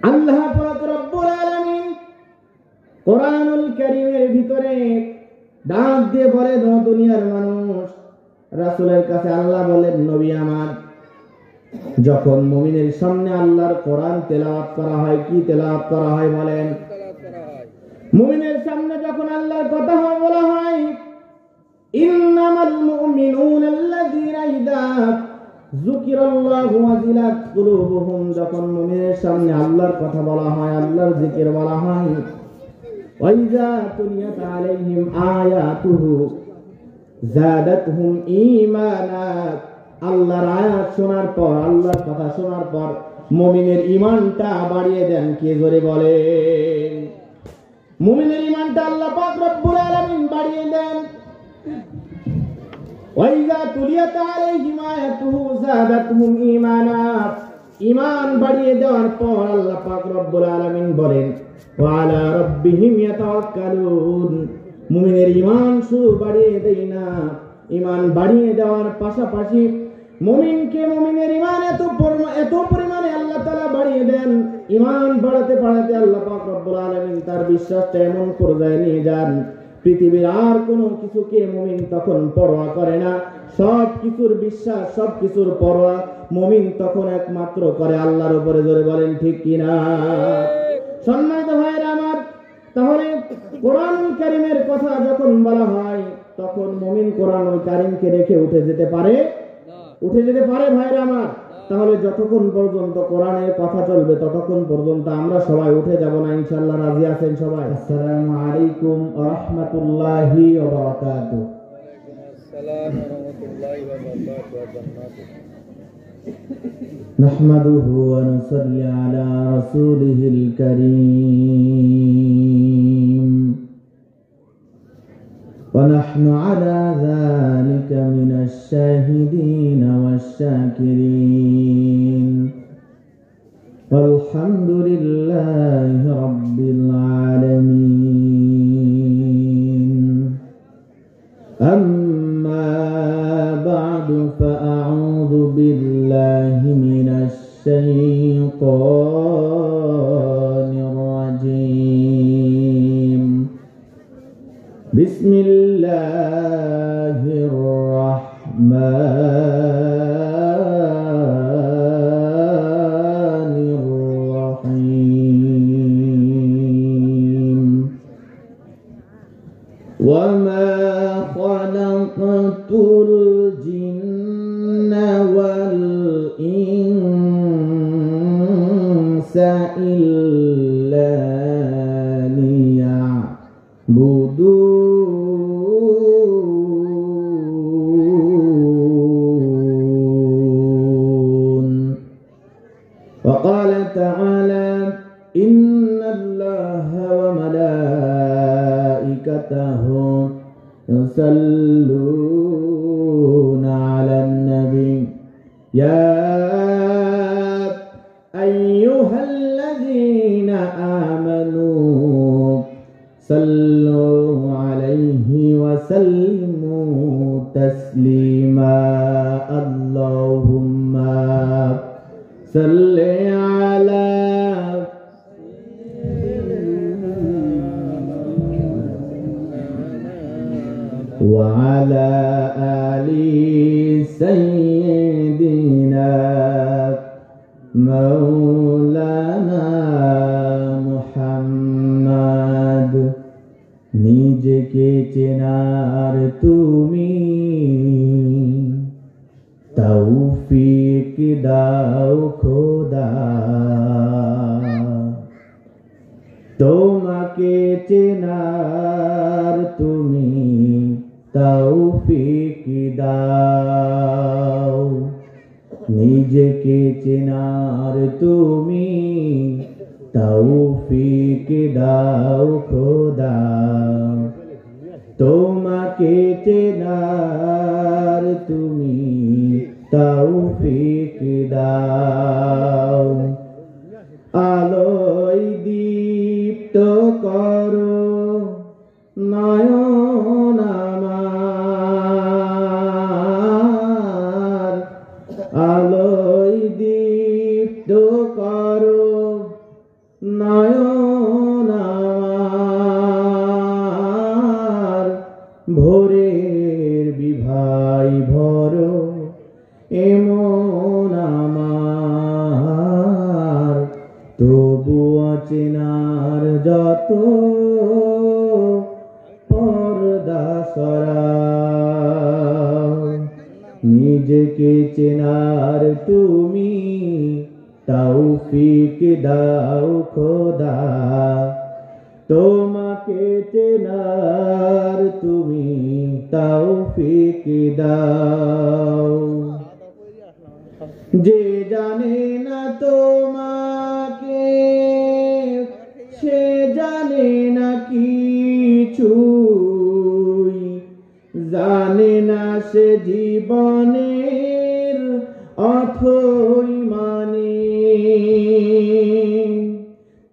আল্লাহ পাক রব্বুল আলামিন কোরআনুল কারীমের ভিতরে ডাক দিয়ে বলে, দুনিয়ার মানুষ, রাসূলের কাছে আল্লাহ বলেন, নবী আমার, যখন মুমিনের সামনে আল্লাহর কোরআন তেলাওয়াত করা হয়, কি তেলাওয়াত করা হয় বলেন? মুমিনের সামনে যখন আল্লাহর কথা বলা হয়, ইন্নামাল মুমিনুনা আল্লাযীনা ইযা যুকিরাল্লাহু ওয়াজিলাত কুলুবুহুম, যখন মুমিনের সামনে আল্লাহর কথা বলা হয়, আল্লাহর জিকির বলা হয়, ওয়া ইযা তুলিয়াত আলাইহিম আয়াতুহু যাদাতহুম ঈমানা, আল্লাহর আয়াত শোনার পর, আল্লাহর কথা শোনার পর মুমিনের ঈমানটা বাড়িয়ে দেন। কে জোরে বলেন? মুমিনের ঈমানটা আল্লাহ পাক রব্বুল আলামিন বাড়িয়ে দেন। ওয়াইযা তুলিয়াত আলাইহিম আয়াতুহু যাদাতহুম ঈমানা, ঈমান বাড়িয়ে দেওয়ার পর আল্লাহ পাক রব্বুল আলামিন বলেন, ওয়া আলা রাব্বিহিম ইয়াতাওয়াক্কালুন, মুমিনের ঈমান শুধু বাড়িয়ে দেয় না, ঈমান বাড়িয়ে দেওয়ার পাশাপাশি মুমিনের ঈমান এত পরিমাণে আল্লাহ তাআলা বাড়িয়ে দেন, ঈমান বাড়াতে বাড়াতে আল্লাহ পাক রব্বুল আলামিন তার বিশ্বাসটা এমন পর্যায়ে নিয়ে যান, পৃথিবীর আর কোনো কিছুকে মুমিন তখন পরোয়া করে না। সব কিছুর বিশ্বাস, সব কিছুর পরোয়া মুমিন তখন একমাত্র করে আল্লাহর উপরে। জোরে বলেন ঠিক কিনা? সম্মানিত ভাইরা আমার, তাহলে কোরআনুল কারীমের কথা যখন বলা হয়, তখন মুমিন কোরআনুল কারীমকে রেখে উঠে যেতে পারে? উঠে যেতে পারে ভাইরা আমার? তাহলে যতক্ষণ পর্যন্ত কোরআনের কথা চলবে ততক্ষণ পর্যন্ত আমরা সবাই উঠে যাব না, ইনশাআল্লাহ। রাজি আছেন সবাই? আসসালামু আলাইকুম ওয়া রাহমাতুল্লাহি ওয়া বারাকাতুহু। আসসালামু রাহমাতুল্লাহি ওয়া বারাকাতুহু। নাহমাদুহু ওয়া নুসাল্লি আলা রাসূলিহিল কারীম ওয়া নাহনু আলা যালিকা মিনাশ Shahdeen wash শাকিরিন walhamdulillahi rabbil alamin. Amma ba'du, fa a'udzu billahi minash shaitanir rajim. Bismillahirrahmanirrahim. Wa ma khalaqtul jinna wal insa illa liya'budun. Wa qala ta'ala, inna allaha wa malaikatahu yusalluna 'alan nabi ya ayyuhalladzina amanu sallu 'alaihi wa sallimu taslima. Allahumma salli 'ala wa 'ala ali sayyidina maulana Muhammad. নিজেকে চেনার তুমি তৌফিক দাও খোদা, তোমাকে চেনার তুমি তৌফিক দাও, নিজেকে চেনার তুমি তৌফিক দাও খোদা, তোমাকে চেনার তুমি তৌফিক দাও। আলোয় দীপ্ত করো নয়ন আমার, আলোয় দীপ্ত করো নয়ন আমার ভোরের বিভাই ভর এমন আমার তবু অচেনার যত পর্দা সরাও নিজেকে চেনার তুমি তৌফিক দাও খোদা তোমাকে চেনার তুমি তৌফিক দাও যে জানে না তোমাকে সে জানে না কিছুই জানে না সে জীবনের অথই মানে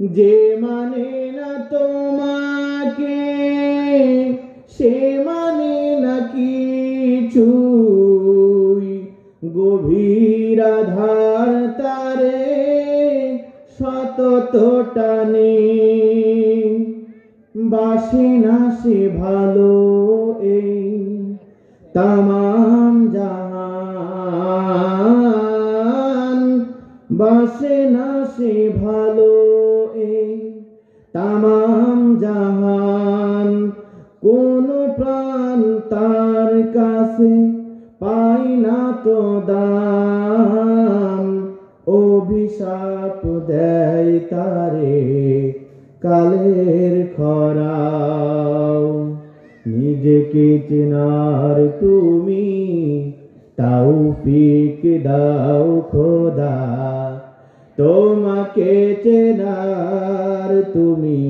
যে মানে না তোমাকে সে মানে না কিছুই গভীর আধার তারে সতত টানে বাসে না সে ভালো এই তামাম জাহান বাসে না সে ভালো এই তামাম জাহান কোন প্রাণ তার কাছে পাই না তো দাম অভিশাপ দেয় তারে কালের খরাও নিজেকে চেনার তুমি তৌফিক দাও খোদা তোমাকে চেনার তুমি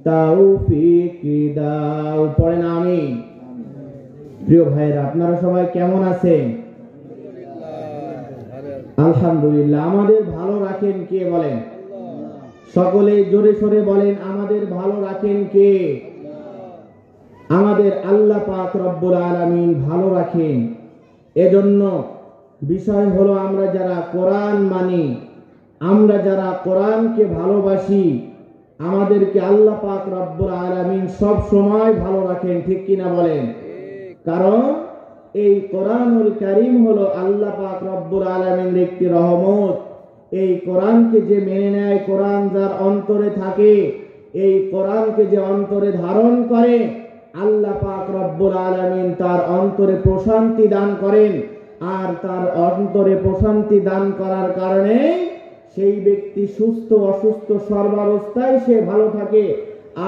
তৌফিক দাও পড়েন আমিন প্রিয় ভাইরা আপনারা সবাই কেমন আছেন আলহামদুলিল্লাহ আমাদের ভালো রাখেন কে বলেন সকলে জোরে সোরে বলেন আমাদের ভালো রাখেন কে আমাদের আল্লাহ পাক রব্বুল আলামিন ভালো রাখেন এজন্য বিষয় হলো আমরা যারা কোরআন মানি আমরা যারা কোরআনকে ভালোবাসি আমাদেরকে আল্লাহ পাক রব্বুল আলামিন সব সময় ভালো রাখেন ঠিক কিনা বলেন কারণ এই কোরআনুল কারীম হলো আল্লাহ পাক রব্বুল আলামিনের একটি রহমত এই কোরআনকে যে মেনে নেয় কোরআন যার অন্তরে থাকে এই কোরআনকে যে অন্তরে ধারণ করে আল্লাহ পাক রব্বুল আলামিন তার অন্তরে প্রশান্তি দান করেন আর তার অন্তরে প্রশান্তি দান করার কারণে সেই ব্যক্তি সুস্থ অসুস্থ সর্বাবস্থায় সে ভালো থাকে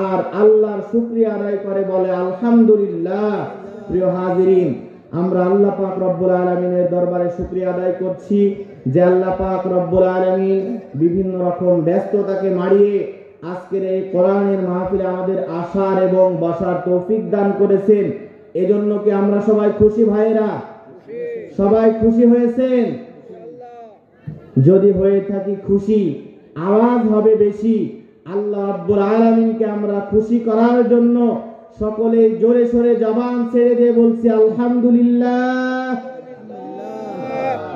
আর আল্লাহর শুকরিয়া আদায় করে বলে আলহামদুলিল্লাহ প্রিয় হাজিরিন আমরা আল্লাহ পাক রব্বুল আলামিনের দরবারে শুকরিয়া আদায় করছি যে আল্লাহ পাক রব্বুল আলামিন বিভিন্ন রকম ব্যস্ততাকে মারিয়ে আজকের এই কোরআনের মাহফিলে আমাদের আসার এবং বসার তৌফিক দান করেছেন এজন্য কি আমরা সবাই খুশি ভাইরা সবাই খুশি হয়েছেন যদি হয়ে থাকি খুশি আওয়াজ হবে বেশি আল্লাহ রাব্বুল আলামিনকে আমরা খুশি করার জন্য সকলে জোরে সোরে জবান ছেড়ে দিয়ে বলছি আলহামদুলিল্লাহ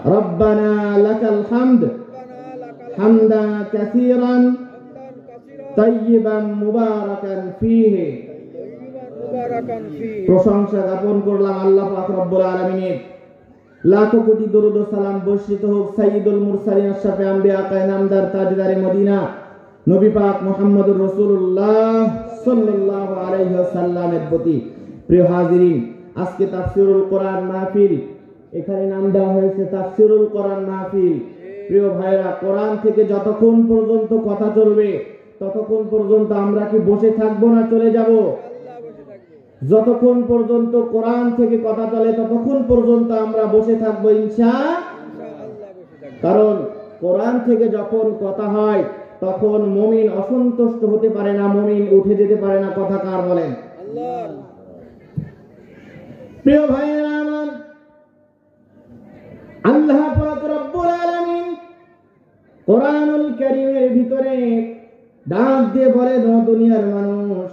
রব্বানা লাকাল হামদ হামদা কাসীরান তাইয়িবান মুবারাকান ফীহি প্রশংসা জ্ঞাপন করলাম আল্লাহ পাক রব্বুল আলামিনের লাখো কোটি দরুদ ও সালাম বর্ষিত হোক সাইয়্যিদুল মুরসালিন আশরাফে আম্বিয়া কায়নামদার তাজদারে মদিনা নবী পাক মুহাম্মদুর রাসূলুল্লাহ সাল্লাল্লাহু আলাইহি ওয়াসাল্লামের প্রতি প্রিয় হাজিরিন আজকে তাফসীরুল কোরআন মাহফিল এখানে নাম দেওয়া হয়েছে তাফসীরুল কোরআন মাহফিল প্রিয় ভাইরা কোরআন থেকে যতক্ষণ পর্যন্ত কথা চলবে ততক্ষণ পর্যন্ত আমরা কি বসে থাকবো না চলে যাব যতক্ষণ পর্যন্ত কোরআন থেকে কথা চলে ততক্ষণ পর্যন্ত আমরা বসে থাকবো ইনশাআল্লাহ কারণ কোরআন থেকে যখন কথা হয় তখন মুমিন অসন্তুষ্ট হতে পারে না মুমিন উঠে যেতে পারে না কথা কার বলেন আল্লাহ প্রিয় ভাইরা আমার আল্লাহ পাক রব্বুল আলামিন কোরআনুল কারীমের ভিতরে ডাক দিয়ে বলেন ও দুনিয়ার মানুষ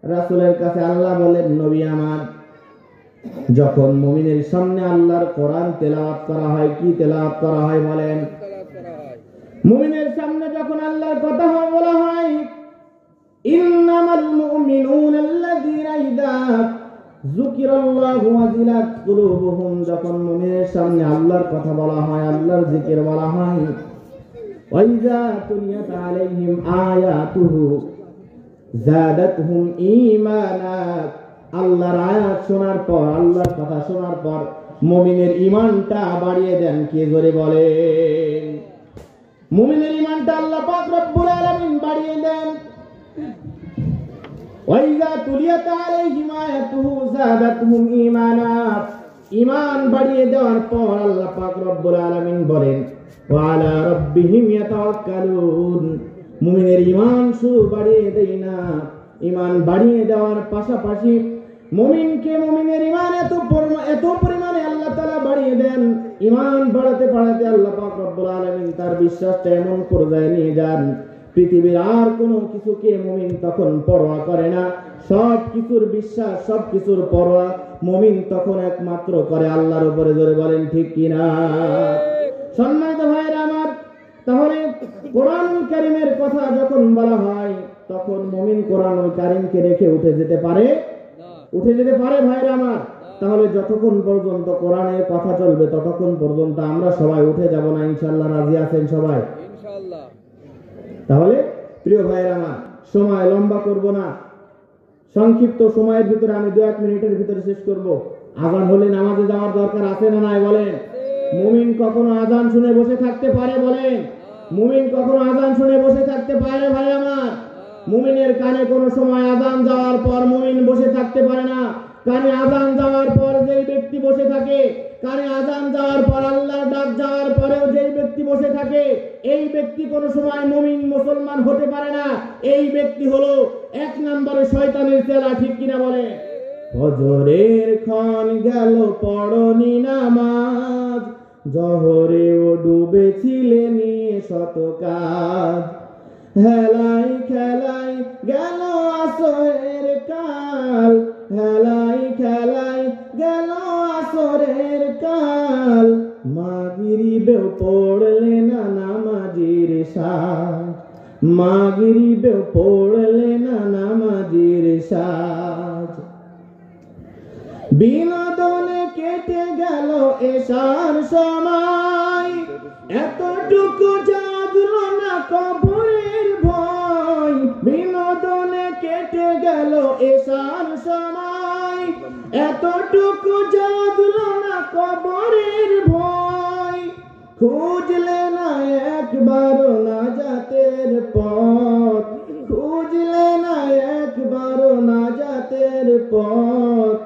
রাসূলের কাছে আল্লাহ বলেন নবী আমার যখন মুমিনের সামনে আল্লাহর কোরআন তেলাওয়াত করা হয় কি তেলাওয়াত করা হয় বলেন মুমিনের সামনে যখন আল্লাহর কথা বলা হয় ইন্নামাল মুমিনুনা আল্লাযীনা ইযা যুকিরাল্লাহু ওয়াজিলাত কুলুবুহুম, যখন মুমিনের সামনে আল্লাহর কথা বলা হয়, আল্লাহর জিকির বলা হয়, ওয়া ইযা তুলিয়াত আলাইহিম আয়াতুহু যাদাতহুম ঈমানা, আল্লাহর আয়াত শোনার পর, আল্লাহর কথা শোনার পর মুমিনের ঈমানটা বাড়িয়ে দেন। কে জোরে বলেন? মুমিনের ঈমানটা আল্লাহ পাক রব্বুল আলামিন বাড়িয়ে দেন। ওয়া ইযা তুলিয়াত আলাইহিম আয়াতুহু যাদাতহুম ঈমানা, ঈমান বাড়িয়ে দেওয়ার পর আল্লাহ পাক রব্বুল আলামিন বলেন ওয়া আলা রাব্বিহিম ইয়াতাওয়াক্কালুন, মুমিনের ঈমান শুধু বাড়িয়ে দেয় না, ঈমান বাড়িয়ে দেওয়ার পাশাপাশি মুমিনকে, মুমিনের ঈমান এত পরিমাণে আল্লাহ তাআলা বাড়িয়ে দেন, ঈমান বাড়াতে বাড়াতে আল্লাহ পাক রব্বুল আলামিন তার বিশ্বাসটা এমন পর্যায়ে নিয়ে যান, পৃথিবীর আর কোনো কিছুকে মুমিন তখন পরোয়া করে না। সব কিছুর বিশ্বাস, সব কিছুর পরোয়া মুমিন তখন একমাত্র করে আল্লাহর উপরে। জোরে বলেন ঠিক কিনা? সম্মানিত ভাইরা আমার, তাহলে কোরআনুল কারীমের কথা যখন বলা হয় তখন মুমিন কোরআনুল কারীমকে রেখে উঠে যেতে পারে? উঠে যেতে পারে ভাইরা আমার? তাহলে যতক্ষণ পর্যন্ত কোরআনের কথা চলবে ততক্ষণ পর্যন্ত আমরা সবাই উঠে যাব না ইনশাআল্লাহ? রাজি আছেন সবাই? ইনশাআল্লাহ। তাহলে প্রিয় ভাইরা আমার, সময় লম্বা করব না, সংক্ষিপ্ত সময়ের ভিতরে আমি 2-1 মিনিটের ভিতরে শেষ করব। আযান হলে নামাজে যাওয়ার দরকার আছে না নাই বলেন? মুমিন কখনো আযান শুনে বসে থাকতে পারে বলেন? মুমিন কখনো আযান শুনে বসে থাকতে পারে ভাই আমার? মুমিনের কানে কোনো সময় আযান যাওয়ার পর মুমিন বসে থাকতে পারে না। কানে আযান যাওয়ার পর যেই ব্যক্তি বসে থাকে, কানে আযান যাওয়ার পর আল্লাহর ডাক যাওয়ার পরেও যেই ব্যক্তি বসে থাকে, এই ব্যক্তি কোনো সময় মুমিন মুসলমান হতে পারে না। এই ব্যক্তি হলো 1 নম্বরে শয়তানের চেলা। ঠিক কিনা বলে? ফজরের ক্ষণ গেল পড়নি নামাজ, জহরেও ডুবেছিলে নিয়ে শত কাজ, হেলাই খেলাই গেল আসরের কাল, হেলাই খেলাই গেল আসরের কাল, মাগরিবেও পড়লে না নামাজের সাজ, মাগরিবেও পড়লে না নামাজের সাজ, বিনোদনে কেটে গেল এশার সময়, এতটুকু জাগলো না কবরের ভয়, বিনোদনে কেটে গেল এশার সময়, এতটুকু জাগলো না কবরের ভয়, খুঁজলে না একবারও নাজাতের পথ, খুঁজলে না একবারও নাজাতের পথ,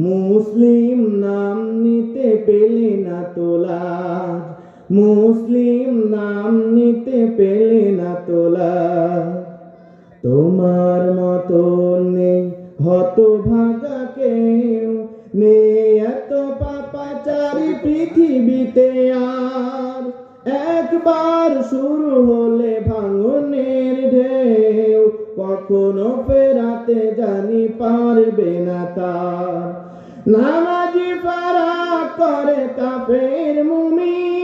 মুসলিম নাম নিতে পেলে না তোলাজ, মুসলিম নাম নিতে পেলে না তোলাজ, তোমার মতো নেই হতভাগা কেউ, নেই এত পাপাচারী পৃথিবীতে আর, একবার শুরু হলে ভাঙনের ঢেউ, কখনো ফেরাতে জানি পারবে না তার, নামাজি ফারাক করে কাফের মুমিন,